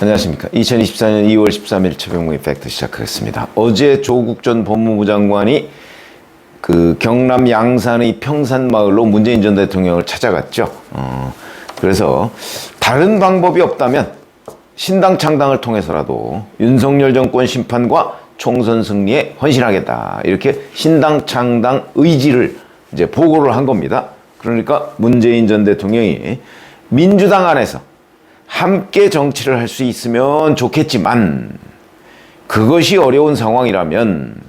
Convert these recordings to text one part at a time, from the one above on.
안녕하십니까. 2024년 2월 13일 최병무의 팩트 시작하겠습니다. 어제 조국 전 법무부 장관이 그 경남 양산의 평산마을로 문재인 전 대통령을 찾아갔죠. 그래서 다른 방법이 없다면 신당 창당을 통해서라도 윤석열 정권 심판과 총선 승리에 헌신하겠다. 이렇게 신당 창당 의지를 이제 보고를 한 겁니다. 그러니까 문재인 전 대통령이 민주당 안에서 함께 정치를 할 수 있으면 좋겠지만 그것이 어려운 상황이라면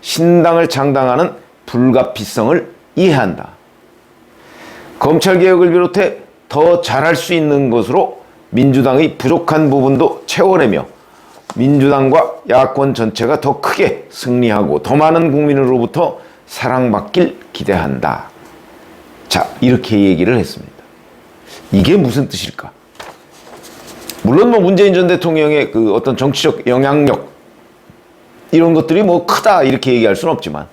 신당을 창당하는 불가피성을 이해한다. 검찰개혁을 비롯해 더 잘할 수 있는 것으로 민주당의 부족한 부분도 채워내며 민주당과 야권 전체가 더 크게 승리하고 더 많은 국민으로부터 사랑받길 기대한다. 자, 이렇게 얘기를 했습니다. 이게 무슨 뜻일까? 물론 뭐 문재인 전 대통령의 그 어떤 정치적 영향력 이런 것들이 뭐 크다 이렇게 얘기할 수는 없지만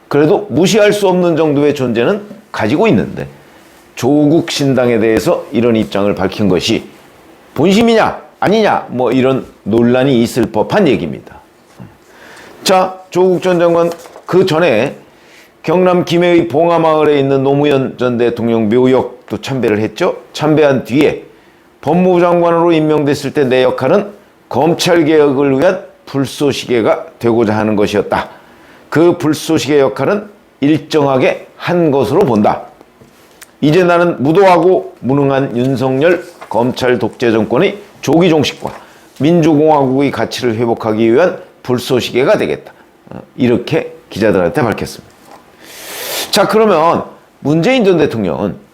그래도 무시할 수 없는 정도의 존재는 가지고 있는데 조국 신당에 대해서 이런 입장을 밝힌 것이 본심이냐 아니냐 뭐 이런 논란이 있을 법한 얘기입니다. 자, 조국 전 장관 그 전에 경남 김해의 봉하마을에 있는 노무현 전 대통령 묘역도 참배를 했죠. 참배한 뒤에 법무부 장관으로 임명됐을 때 내 역할은 검찰개혁을 위한 불쏘시개가 되고자 하는 것이었다. 그 불쏘시개 역할은 일정하게 한 것으로 본다. 이제 나는 무도하고 무능한 윤석열 검찰 독재 정권의 조기 종식과 민주공화국의 가치를 회복하기 위한 불쏘시개가 되겠다. 이렇게 기자들한테 밝혔습니다. 자, 그러면 문재인 전 대통령은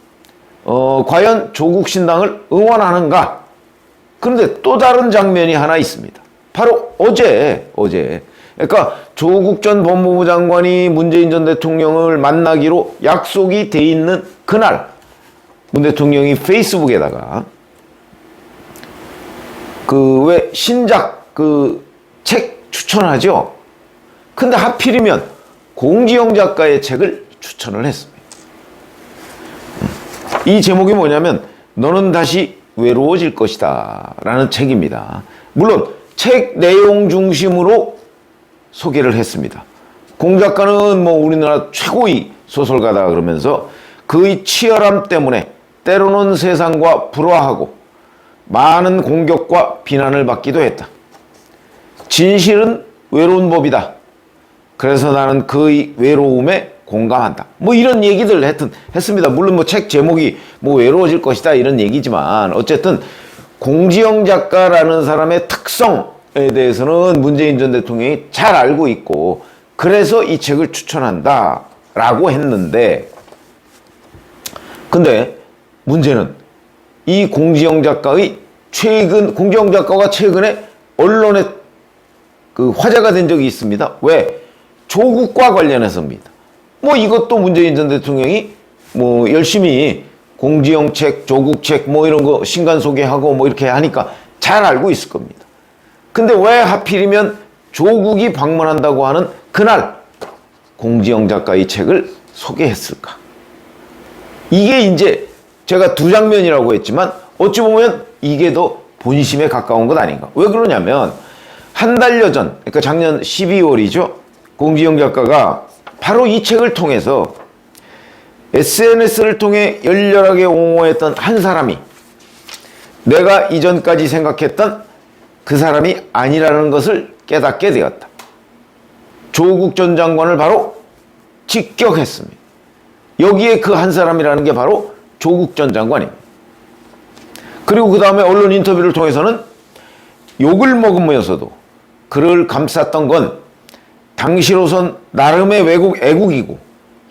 과연 조국 신당을 응원하는가? 그런데 또 다른 장면이 하나 있습니다. 바로 어제 그러니까 조국 전 법무부 장관이 문재인 전 대통령을 만나기로 약속이 돼 있는 그날 문 대통령이 페이스북에다가 그 왜 신작 그 책 추천하죠. 근데 하필이면 공지영 작가의 책을 추천을 했습니다. 이 제목이 뭐냐면 너는 다시 외로워질 것이다 라는 책입니다. 물론 책 내용 중심으로 소개를 했습니다. 공 작가는 뭐 우리나라 최고의 소설가다 그러면서 그의 치열함 때문에 때로는 세상과 불화하고 많은 공격과 비난을 받기도 했다. 진실은 외로운 법이다. 그래서 나는 그의 외로움에 공감한다. 뭐 이런 얘기들 했습니다. 물론 뭐 책 제목이 뭐 외로워질 것이다 이런 얘기지만 어쨌든 공지영 작가라는 사람의 특성에 대해서는 문재인 전 대통령이 잘 알고 있고 그래서 이 책을 추천한다 라고 했는데 근데 문제는 이 공지영 작가의 공지영 작가가 최근에 언론에 그 화제가 된 적이 있습니다. 왜? 조국과 관련해서입니다. 뭐 이것도 문재인 전 대통령이 뭐 열심히 공지영 책, 조국 책 뭐 이런 거 신간 소개하고 뭐 이렇게 하니까 잘 알고 있을 겁니다. 근데 왜 하필이면 조국이 방문한다고 하는 그날 공지영 작가의 책을 소개했을까? 이게 이제 제가 두 장면이라고 했지만 어찌 보면 이게 더 본심에 가까운 것 아닌가? 왜 그러냐면 한 달여 전, 그러니까 작년 12월이죠. 공지영 작가가 바로 이 책을 통해서 SNS를 통해 열렬하게 옹호했던 한 사람이 내가 이전까지 생각했던 그 사람이 아니라는 것을 깨닫게 되었다. 조국 전 장관을 바로 직격했습니다. 여기에 그 한 사람이라는 게 바로 조국 전 장관입니다. 그리고 그 다음에 언론 인터뷰를 통해서는 욕을 먹으면서도 그를 감쌌던 건 당시로선 나름의 애국이고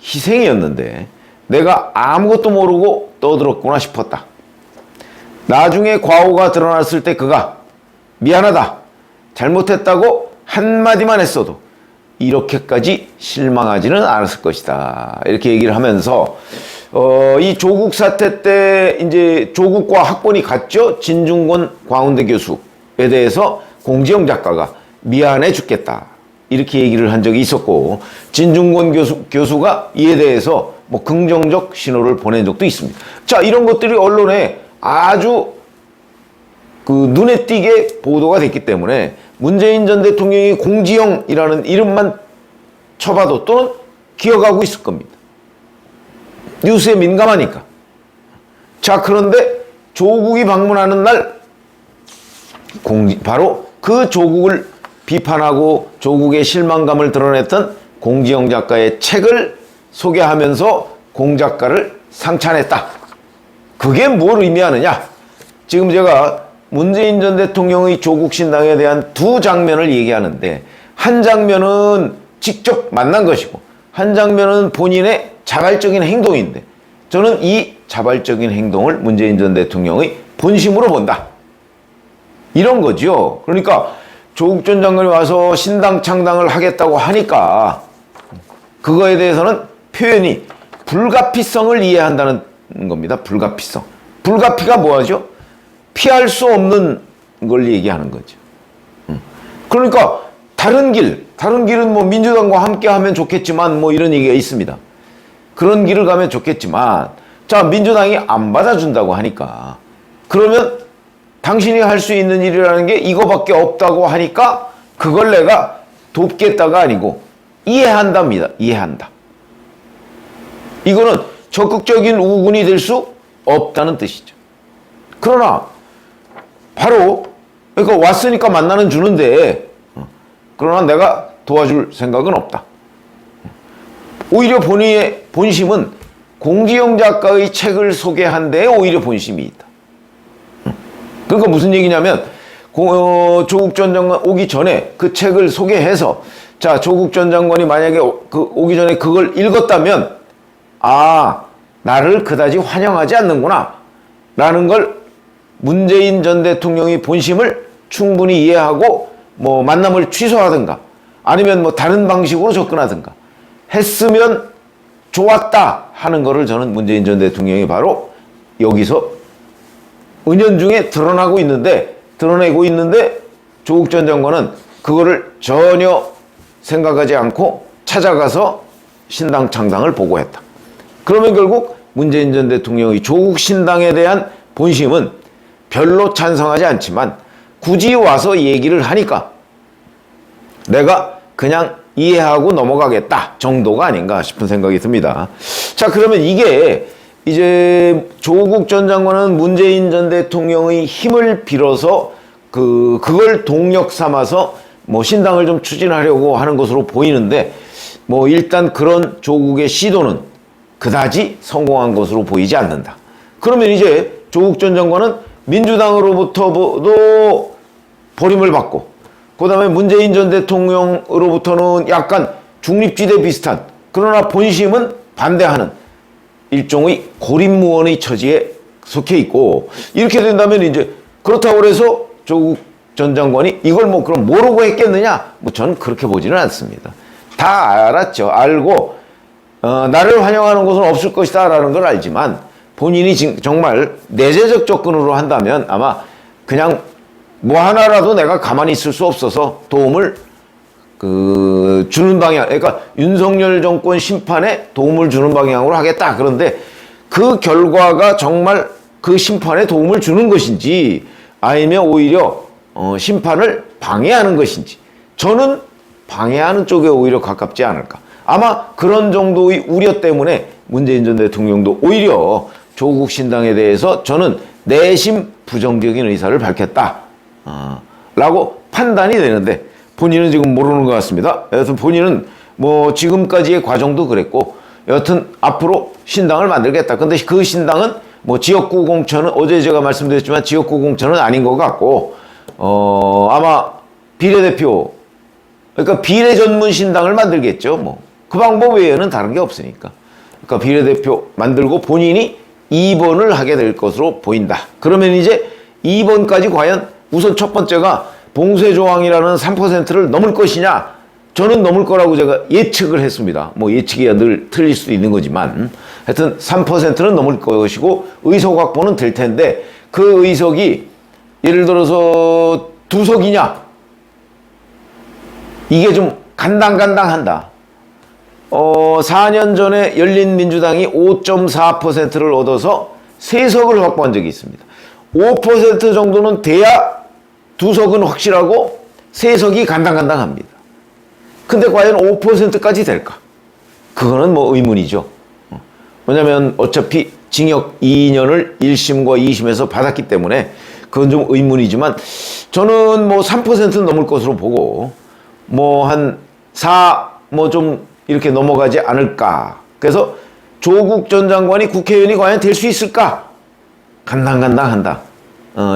희생이었는데 내가 아무것도 모르고 떠들었구나 싶었다. 나중에 과오가 드러났을 때 그가 미안하다, 잘못했다고 한마디만 했어도 이렇게까지 실망하지는 않았을 것이다. 이렇게 얘기를 하면서 이 조국 사태 때 이제 조국과 학번이 같죠. 진중권 광운대 교수에 대해서 공지영 작가가 미안해 죽겠다. 이렇게 얘기를 한 적이 있었고 진중권 교수가 이에 대해서 뭐 긍정적 신호를 보낸 적도 있습니다. 자, 이런 것들이 언론에 아주 그 눈에 띄게 보도가 됐기 때문에 문재인 전 대통령이 공지영이라는 이름만 쳐봐도 또는 기억하고 있을 겁니다. 뉴스에 민감하니까. 자, 그런데 조국이 방문하는 날 바로 그 조국을 비판하고 조국의 실망감을 드러냈던 공지영 작가의 책을 소개하면서 공 작가를 상찬했다. 그게 뭘 의미하느냐? 지금 제가 문재인 전 대통령의 조국 신당에 대한 두 장면을 얘기하는데, 한 장면은 직접 만난 것이고 한 장면은 본인의 자발적인 행동인데, 저는 이 자발적인 행동을 문재인 전 대통령의 본심으로 본다. 이런 거죠. 그러니까 조국 전 장관이 와서 신당 창당을 하겠다고 하니까 그거에 대해서는 표현이 불가피성을 이해한다는 겁니다. 불가피성. 불가피가 뭐하죠? 피할 수 없는 걸 얘기하는 거죠. 그러니까 다른 길은 뭐 민주당과 함께 하면 좋겠지만 뭐 이런 얘기가 있습니다. 그런 길을 가면 좋겠지만, 자, 민주당이 안 받아준다고 하니까, 그러면 당신이 할 수 있는 일이라는 게 이거밖에 없다고 하니까 그걸 내가 돕겠다가 아니고 이해한답니다. 이해한다. 이거는 적극적인 우군이 될 수 없다는 뜻이죠. 그러나 바로 그러니까 왔으니까 만나는 주는데, 그러나 내가 도와줄 생각은 없다. 오히려 본인의 본심은 공지영 작가의 책을 소개한 데에 오히려 본심이 있다. 그러니까 무슨 얘기냐면, 조국 전 장관 오기 전에 그 책을 소개해서, 자, 조국 전 장관이 만약에 오기 전에 그걸 읽었다면, 아, 나를 그다지 환영하지 않는구나 라는 걸 문재인 전 대통령의 본심을 충분히 이해하고 뭐 만남을 취소하든가 아니면 뭐 다른 방식으로 접근하든가 했으면 좋았다 하는 거를 저는 문재인 전 대통령이 바로 여기서 은연중에 드러내고 있는데 조국 전 장관은 그거를 전혀 생각하지 않고 찾아가서 신당 창당을 보고했다. 그러면 결국 문재인 전 대통령의 조국 신당에 대한 본심은 별로 찬성하지 않지만 굳이 와서 얘기를 하니까 내가 그냥 이해하고 넘어가겠다 정도가 아닌가 싶은 생각이 듭니다. 자, 그러면 이게 이제 조국 전 장관은 문재인 전 대통령의 힘을 빌어서 그걸 동력 삼아서 뭐 신당을 좀 추진하려고 하는 것으로 보이는데, 뭐 일단 그런 조국의 시도는 그다지 성공한 것으로 보이지 않는다. 그러면 이제 조국 전 장관은 민주당으로부터도 버림을 받고, 그 다음에 문재인 전 대통령으로부터는 약간 중립지대 비슷한, 그러나 본심은 반대하는 일종의 고립무원의 처지에 속해 있고, 이렇게 된다면 이제 그렇다고 해서 조국 전 장관이 이걸 뭐 그럼 모르고 했겠느냐? 뭐 저는 그렇게 보지는 않습니다. 다 알았죠. 알고 나를 환영하는 곳은 없을 것이다 라는 걸 알지만, 본인이 정말 내재적 접근으로 한다면 아마 그냥 뭐 하나라도 내가 가만히 있을 수 없어서 도움을 주는 방향, 그러니까 윤석열 정권 심판에 도움을 주는 방향으로 하겠다. 그런데 그 결과가 정말 그 심판에 도움을 주는 것인지 아니면 오히려 심판을 방해하는 것인지, 저는 방해하는 쪽에 오히려 가깝지 않을까. 아마 그런 정도의 우려 때문에 문재인 전 대통령도 오히려 조국 신당에 대해서 저는 내심 부정적인 의사를 밝혔다 라고 판단이 되는데, 본인은 지금 모르는 것 같습니다. 여하튼 본인은 뭐 지금까지의 과정도 그랬고, 여하튼 앞으로 신당을 만들겠다. 근데 그 신당은 뭐 지역구 공천은, 어제 제가 말씀드렸지만 지역구 공천은 아닌 것 같고, 아마 비례대표, 그러니까 비례 전문 신당을 만들겠죠. 뭐 그 방법 외에는 다른 게 없으니까. 그러니까 비례대표 만들고 본인이 2번을 하게 될 것으로 보인다. 그러면 이제 2번까지 과연, 우선 첫 번째가 봉쇄조항이라는 3%를 넘을 것이냐? 저는 넘을 거라고 제가 예측을 했습니다. 뭐 예측이야 늘 틀릴 수도 있는 거지만, 하여튼 3%는 넘을 것이고 의석 확보는 될 텐데, 그 의석이 예를 들어서 2석이냐? 이게 좀 간당간당한다. 4년 전에 열린민주당이 5.4%를 얻어서 3석을 확보한 적이 있습니다. 5% 정도는 돼야 2석은 확실하고 3석이 간당간당합니다. 근데 과연 5%까지 될까? 그거는 뭐 의문이죠. 왜냐면 어차피 징역 2년을 1심과 2심에서 받았기 때문에 그건 좀 의문이지만 저는 뭐 3% 넘을 것으로 보고 뭐 한 4 뭐 좀 이렇게 넘어가지 않을까. 그래서 조국 전 장관이 국회의원이 과연 될 수 있을까? 간당간당한다.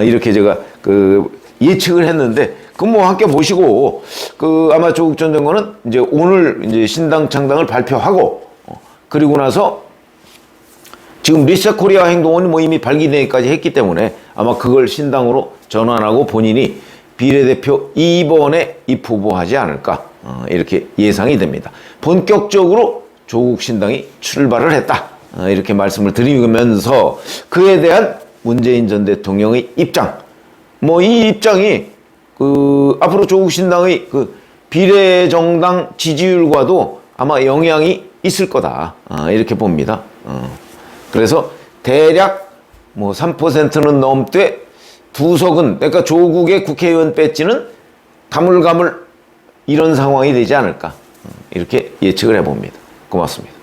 이렇게 제가 예측을 했는데 그 뭐 함께 보시고 아마 조국 전 장관은 이제 오늘 이제 신당 창당을 발표하고 그리고 나서 지금 리셋 코리아 행동은 뭐 이미 발기되기까지 했기 때문에 아마 그걸 신당으로 전환하고 본인이 비례대표 2번에 입후보하지 않을까 이렇게 예상이 됩니다. 본격적으로 조국 신당이 출발을 했다 이렇게 말씀을 드리면서 그에 대한 문재인 전 대통령의 입장 뭐 이 입장이 앞으로 조국 신당의 비례정당 지지율과도 아마 영향이 있을 거다 이렇게 봅니다. 그래서 대략 뭐 3%는 넘되 2석은 그러니까 조국의 국회의원 배지는 가물가물 이런 상황이 되지 않을까 이렇게 예측을 해봅니다. 고맙습니다.